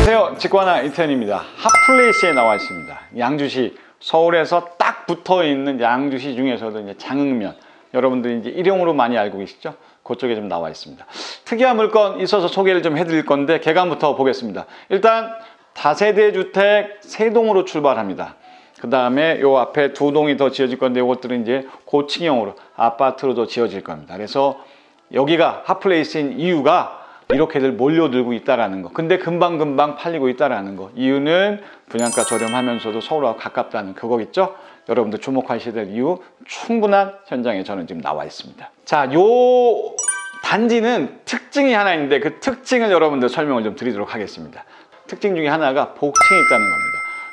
안녕하세요, 직관왕 이태현입니다. 핫플레이스에 나와 있습니다. 양주시, 서울에서 딱 붙어 있는 양주시 중에서도 이제 장흥면, 여러분들이 이제 일용으로 많이 알고 계시죠? 그쪽에 좀 나와 있습니다. 특이한 물건 있어서 소개를 좀 해드릴 건데 개관부터 보겠습니다. 일단 다세대 주택 3동으로 출발합니다. 그 다음에 요 앞에 2동이 더 지어질 건데 이것들은 이제 고층형으로 아파트로 더 지어질 겁니다. 그래서 여기가 핫플레이스인 이유가 이렇게들 몰려들고 있다라는 거. 근데 금방금방 팔리고 있다라는 거. 이유는 분양가 저렴하면서도 서울하고 가깝다는 그거겠죠? 여러분들 주목하셔야 될 이유, 충분한 현장에 저는 지금 나와 있습니다. 자, 요 단지는 특징이 하나 있는데 그 특징을 여러분들 설명을 좀 드리도록 하겠습니다. 특징 중에 하나가 복층이 있다는 겁니다.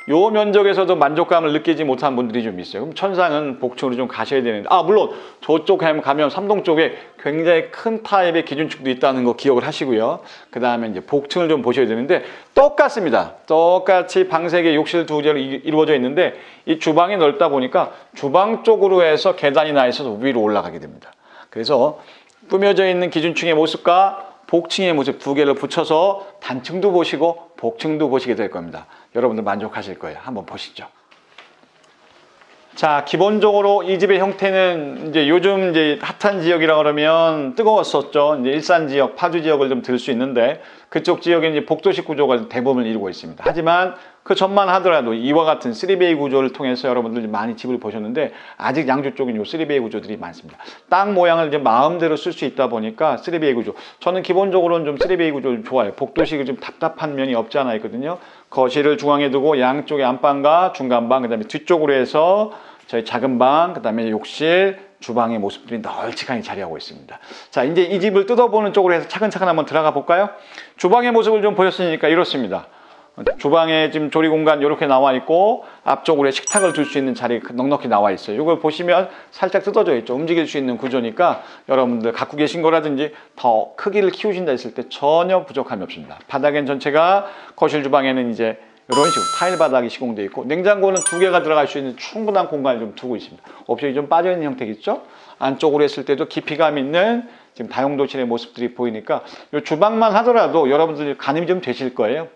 요 면적에서도 만족감을 느끼지 못한 분들이 좀 있어요. 그럼 천상은 복층으로 좀 가셔야 되는데, 물론 저쪽 가면 3동 쪽에 굉장히 큰 타입의 기준축도 있다는 거 기억을 하시고요. 그 다음에 이제 복층을 좀 보셔야 되는데 똑같습니다. 똑같이 방색의 욕실 2개로 이루어져 있는데 이 주방이 넓다 보니까 주방 쪽으로 해서 계단이 나 있어서 위로 올라가게 됩니다. 그래서 꾸며져 있는 기준층의 모습과 복층의 모습 2개를 붙여서 단층도 보시고 복층도 보시게 될 겁니다. 여러분들 만족하실 거예요. 한번 보시죠. 자, 기본적으로 이 집의 형태는 이제 요즘 이제 핫한 지역이라 그러면 뜨거웠었죠. 이제 일산 지역, 파주 지역을 좀 들 수 있는데 그쪽 지역에 이제 복도식 구조가 대부분을 이루고 있습니다. 하지만 그 전만 하더라도 이와 같은 3베이 구조를 통해서 여러분들 많이 집을 보셨는데 아직 양주 쪽은 요 3베이 구조들이 많습니다. 땅 모양을 이제 마음대로 쓸 수 있다 보니까 3베이 구조. 저는 기본적으로는 좀 3베이 구조를 좋아해요. 복도식을 좀 답답한 면이 없지 않아 있거든요. 거실을 중앙에 두고 양쪽에 안방과 중간방, 그 다음에 뒤쪽으로 해서 저희 작은 방, 그 다음에 욕실, 주방의 모습들이 널찍하게 자리하고 있습니다. 자, 이제 이 집을 뜯어보는 쪽으로 해서 차근차근 한번 들어가 볼까요? 주방의 모습을 좀 보셨으니까 이렇습니다. 주방에 지금 조리 공간 이렇게 나와 있고 앞쪽으로 식탁을 둘 수 있는 자리 넉넉히 나와 있어요. 이걸 보시면 살짝 뜯어져 있죠. 움직일 수 있는 구조니까 여러분들 갖고 계신 거라든지 더 크기를 키우신다 했을 때 전혀 부족함이 없습니다. 바닥엔 전체가 거실 주방에는 이제 이런 식으로 타일 바닥이 시공되어 있고 냉장고는 2개가 들어갈 수 있는 충분한 공간을 좀 두고 있습니다. 옵션이 좀 빠져있는 형태겠죠? 안쪽으로 했을 때도 깊이감 있는 지금 다용도실의 모습들이 보이니까 이 주방만 하더라도 여러분들이 가늠이 좀 되실 거예요.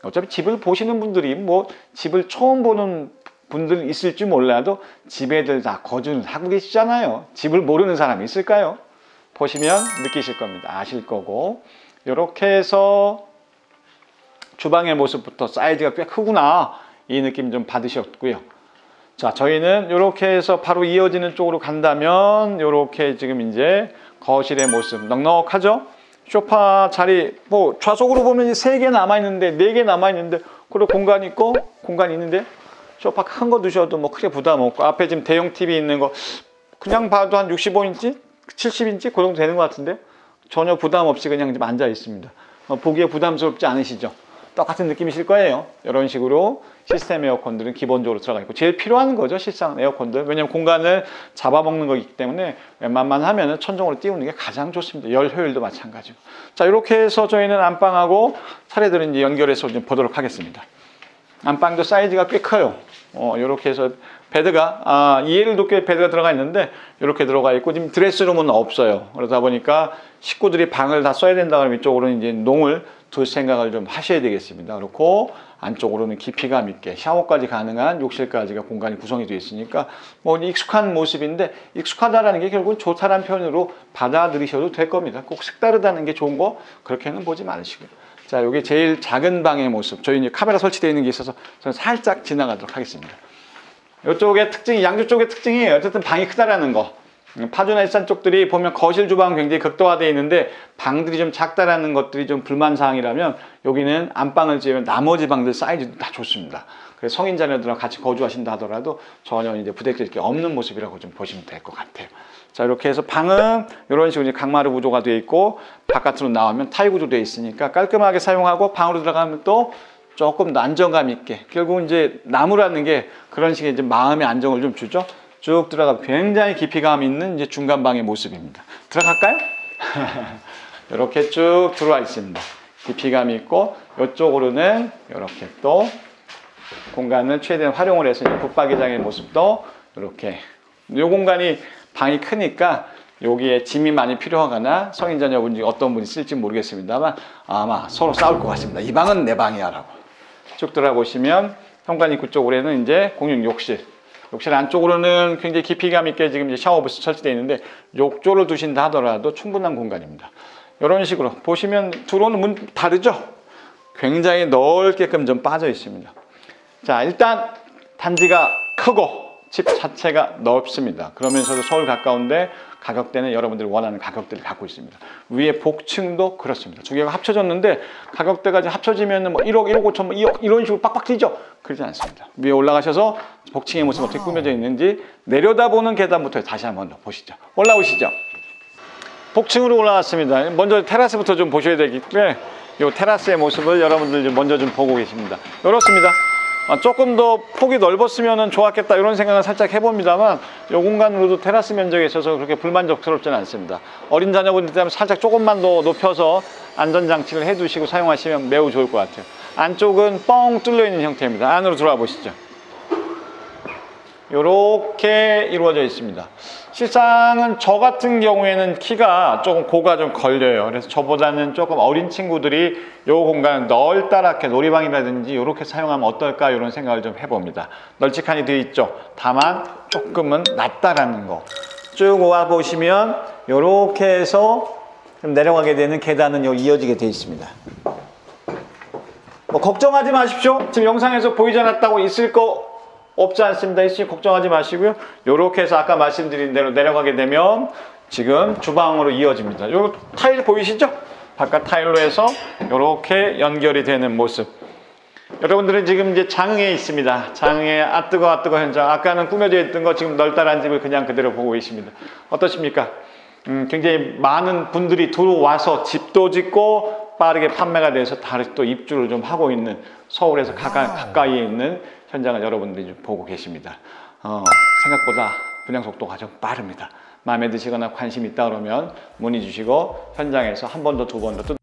어차피 집을 보시는 분들이 뭐 집을 처음 보는 분들 있을지 몰라도 집에들 다 거주는 하고 계시잖아요. 집을 모르는 사람이 있을까요? 보시면 느끼실 겁니다. 아실 거고. 이렇게 해서 주방의 모습부터 사이즈가 꽤 크구나 이 느낌 좀 받으셨고요. 자, 저희는 이렇게 해서 바로 이어지는 쪽으로 간다면 이렇게 지금 이제 거실의 모습 넉넉하죠? 소파 자리 뭐 좌석으로 보면 3개 남아있는데 4개 남아있는데 그리고 공간이 있고 공간이 있는데 소파 큰 거 두셔도 뭐 크게 부담 없고 앞에 지금 대형 TV 있는 거 그냥 봐도 한 65인치? 70인치? 그 정도 되는 것 같은데 전혀 부담 없이 그냥 좀 앉아 있습니다. 보기에 부담스럽지 않으시죠? 똑같은 느낌이실 거예요. 이런 식으로 시스템 에어컨들은 기본적으로 들어가 있고 제일 필요한 거죠, 실상 에어컨들. 왜냐면 공간을 잡아먹는 거기 때문에 웬만만 하면은 천정으로 띄우는 게 가장 좋습니다. 열 효율도 마찬가지고. 자, 이렇게 해서 저희는 안방하고 차례대로 이제 연결해서 좀 보도록 하겠습니다. 안방도 사이즈가 꽤 커요. 이렇게 해서 베드가 2L 두께의 베드가 들어가 있는데 이렇게 들어가 있고 지금 드레스룸은 없어요. 그러다 보니까 식구들이 방을 다 써야 된다 그러면 이쪽으로는 이제 농을 둘 생각을 좀 하셔야 되겠습니다. 그렇고 안쪽으로는 깊이감 있게 샤워까지 가능한 욕실까지가 공간이 구성이 되어 있으니까 뭐 익숙한 모습인데 익숙하다라는 게 결국은 좋다라는 표현으로 받아들이셔도 될 겁니다. 꼭 색다르다는 게 좋은 거 그렇게는 보지 마시고요. 자, 이게 제일 작은 방의 모습. 저희 이제 카메라 설치되어 있는 게 있어서 저는 살짝 지나가도록 하겠습니다. 이쪽의 특징이 양주 쪽의 특징이 어쨌든 방이 크다라는 거. 파주나 일산 쪽들이 보면 거실 주방 굉장히 극도화되어 있는데 방들이 좀 작다라는 것들이 좀 불만사항이라면 여기는 안방을 지으면 나머지 방들 사이즈도 다 좋습니다. 그래서 성인 자녀들랑 같이 거주하신다 하더라도 전혀 이제 부대낄 게 없는 모습이라고 좀 보시면 될 것 같아요. 자, 이렇게 해서 방은 이런 식으로 이제 강마루 구조가 되어 있고 바깥으로 나오면 타일 구조 되어 있으니까 깔끔하게 사용하고 방으로 들어가면 또 조금 더 안정감 있게 결국 이제 나무라는 게 그런 식의 이제 마음의 안정을 좀 주죠. 쭉 들어가 굉장히 깊이감 있는 이제 중간방의 모습입니다. 들어갈까요? 이렇게 쭉 들어와 있습니다. 깊이감 있고 이쪽으로는 이렇게 또 공간을 최대한 활용을 해서 붙박이장의 모습도 이렇게 요 공간이 방이 크니까 여기에 짐이 많이 필요하거나 성인 자녀분 중에 어떤 분이 쓸지 모르겠습니다만 아마 서로 싸울 것 같습니다. 이 방은 내 방이야 라고. 쭉 들어보시면 현관 입구 쪽으로는 이제 공용 욕실 안쪽으로는 굉장히 깊이감 있게 지금 이제 샤워부스 설치되어 있는데 욕조를 두신다 하더라도 충분한 공간입니다. 이런 식으로 보시면 들어오는 문 다르죠? 굉장히 넓게끔 좀 빠져 있습니다. 자, 일단 단지가 크고 집 자체가 넓습니다. 그러면서도 서울 가까운데 가격대는 여러분들이 원하는 가격대를 갖고 있습니다. 위에 복층도 그렇습니다. 두 개가 합쳐졌는데 가격대가 이제 합쳐지면 뭐 1억, 1억 5천, 뭐 2억 이런 식으로 빡빡 뛰죠? 그러지 않습니다. 위에 올라가셔서 복층의 모습 어떻게 꾸며져 있는지 내려다보는 계단부터 다시 한번 더 보시죠. 올라오시죠. 복층으로 올라왔습니다. 먼저 테라스부터 좀 보셔야 되기 때문에 이 테라스의 모습을 여러분들 먼저 좀 보고 계십니다. 이렇습니다. 조금 더 폭이 넓었으면 좋았겠다 이런 생각을 살짝 해봅니다만 이 공간으로도 테라스 면적에 있어서 그렇게 불만족스럽지는 않습니다. 어린 자녀분들 때문에 살짝 조금만 더 높여서 안전장치를 해두시고 사용하시면 매우 좋을 것 같아요. 안쪽은 뻥 뚫려 있는 형태입니다. 안으로 들어와 보시죠. 이렇게 이루어져 있습니다. 실상은 저 같은 경우에는 키가 조금 고가 좀 걸려요. 그래서 저보다는 조금 어린 친구들이 이 공간을 넓다랗게 놀이방이라든지 이렇게 사용하면 어떨까 이런 생각을 좀 해봅니다. 널찍하니 되어 있죠. 다만 조금은 낮다라는 거. 쭉 와 보시면 이렇게 해서 좀 내려가게 되는 계단은 여기 이어지게 되어 있습니다. 뭐 걱정하지 마십시오. 지금 영상에서 보이지 않았다고 있을 거 없지 않습니다. 있으니 걱정하지 마시고요. 이렇게 해서 아까 말씀드린 대로 내려가게 되면 지금 주방으로 이어집니다. 요 타일 보이시죠? 바깥 타일로 해서 이렇게 연결이 되는 모습. 여러분들은 지금 이제 장흥에 있습니다. 장흥의 뜨거 현장. 아까는 꾸며져 있던 거 지금 널따란 집을 그냥 그대로 보고 계십니다. 어떠십니까? 굉장히 많은 분들이 들어와서 집도 짓고 빠르게 판매가 돼서 다시 또 입주를 좀 하고 있는 서울에서 가까이에 있는 현장을 여러분들이 좀 보고 계십니다. 생각보다 분양 속도가 좀 빠릅니다. 마음에 드시거나 관심 있다 그러면 문의 주시고 현장에서 한 번 더, 두 번 더